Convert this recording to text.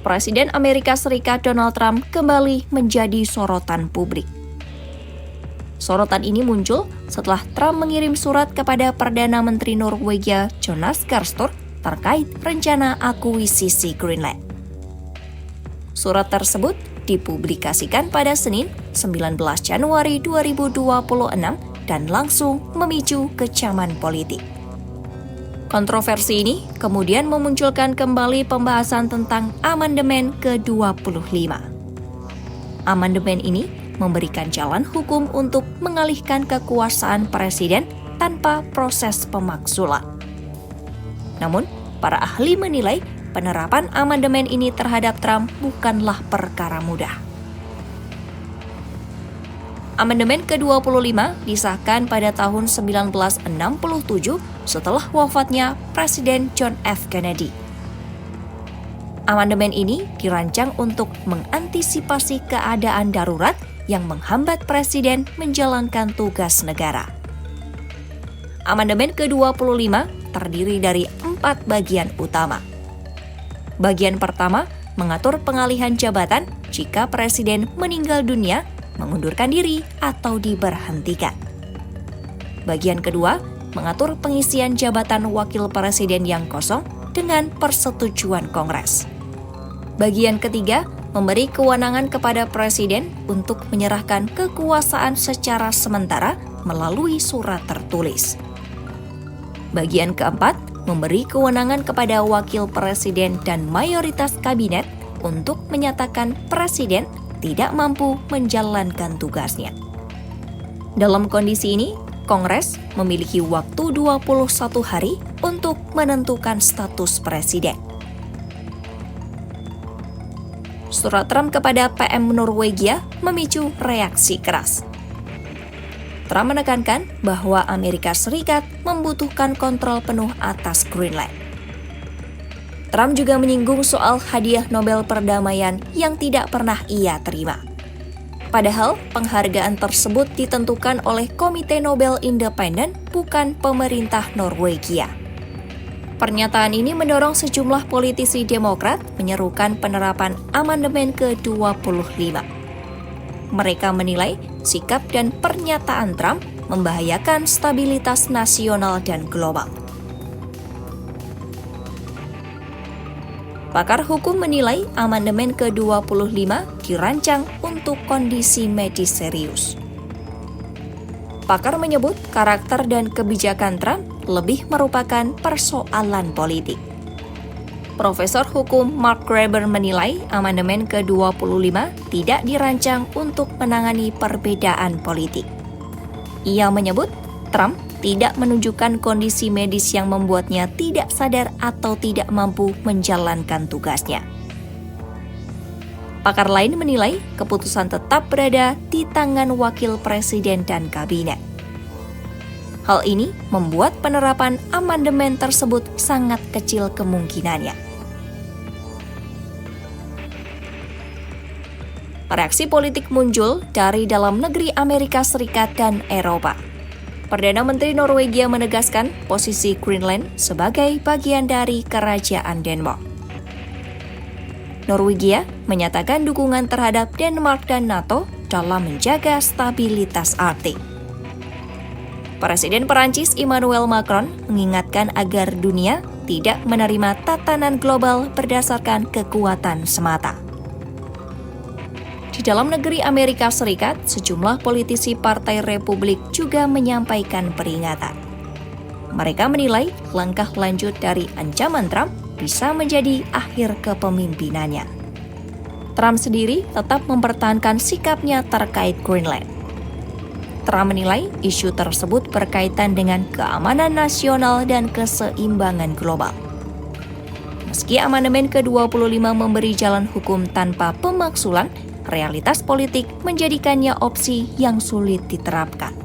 Presiden Amerika Serikat Donald Trump kembali menjadi sorotan publik. Sorotan ini muncul setelah Trump mengirim surat kepada Perdana Menteri Norwegia Jonas Gahr Store terkait rencana akuisisi Greenland. Surat tersebut dipublikasikan pada Senin 19 Januari 2026 dan langsung memicu kecaman politik. Kontroversi ini kemudian memunculkan kembali pembahasan tentang amandemen ke-25. Amandemen ini memberikan jalan hukum untuk mengalihkan kekuasaan presiden tanpa proses pemakzulan. Namun, para ahli menilai penerapan amandemen ini terhadap Trump bukanlah perkara mudah. Amandemen ke-25 disahkan pada tahun 1967 setelah wafatnya Presiden John F. Kennedy. Amandemen ini dirancang untuk mengantisipasi keadaan darurat yang menghambat presiden menjalankan tugas negara. Amandemen ke-25 terdiri dari 4 bagian utama. Bagian pertama mengatur pengalihan jabatan jika presiden meninggal dunia, mengundurkan diri, atau diberhentikan. Bagian kedua mengatur pengisian jabatan wakil presiden yang kosong dengan persetujuan Kongres. Bagian ketiga memberi kewenangan kepada presiden untuk menyerahkan kekuasaan secara sementara melalui surat tertulis. Bagian keempat memberi kewenangan kepada wakil presiden dan mayoritas kabinet untuk menyatakan presiden tidak mampu menjalankan tugasnya. Dalam kondisi ini, Kongres memiliki waktu 21 hari untuk menentukan status presiden. Surat Trump kepada PM Norwegia memicu reaksi keras. Trump menekankan bahwa Amerika Serikat membutuhkan kontrol penuh atas Greenland. Trump juga menyinggung soal hadiah Nobel perdamaian yang tidak pernah ia terima. Padahal penghargaan tersebut ditentukan oleh Komite Nobel Independen, bukan pemerintah Norwegia. Pernyataan ini mendorong sejumlah politisi Demokrat menyerukan penerapan amandemen ke-25. Mereka menilai sikap dan pernyataan Trump membahayakan stabilitas nasional dan global. Pakar hukum menilai amandemen ke-25 dirancang untuk kondisi medis serius. Pakar menyebut karakter dan kebijakan Trump lebih merupakan persoalan politik. Profesor hukum Mark Graber menilai amandemen ke-25 tidak dirancang untuk menangani perbedaan politik. Ia menyebut Trump tidak menunjukkan kondisi medis yang membuatnya tidak sadar atau tidak mampu menjalankan tugasnya. Pakar lain menilai keputusan tetap berada di tangan wakil presiden dan kabinet. Hal ini membuat penerapan amandemen tersebut sangat kecil kemungkinannya. Reaksi politik muncul dari dalam negeri Amerika Serikat dan Eropa. Perdana Menteri Norwegia menegaskan posisi Greenland sebagai bagian dari Kerajaan Denmark. Norwegia menyatakan dukungan terhadap Denmark dan NATO dalam menjaga stabilitas Arktik. Presiden Perancis Emmanuel Macron mengingatkan agar dunia tidak menerima tatanan global berdasarkan kekuatan semata. Di dalam negeri Amerika Serikat, sejumlah politisi Partai Republik juga menyampaikan peringatan. Mereka menilai langkah lanjut dari ancaman Trump bisa menjadi akhir kepemimpinannya. Trump sendiri tetap mempertahankan sikapnya terkait Greenland. Trump menilai isu tersebut berkaitan dengan keamanan nasional dan keseimbangan global. Meski amandemen ke-25 memberi jalan hukum tanpa pemakzulan, realitas politik menjadikannya opsi yang sulit diterapkan.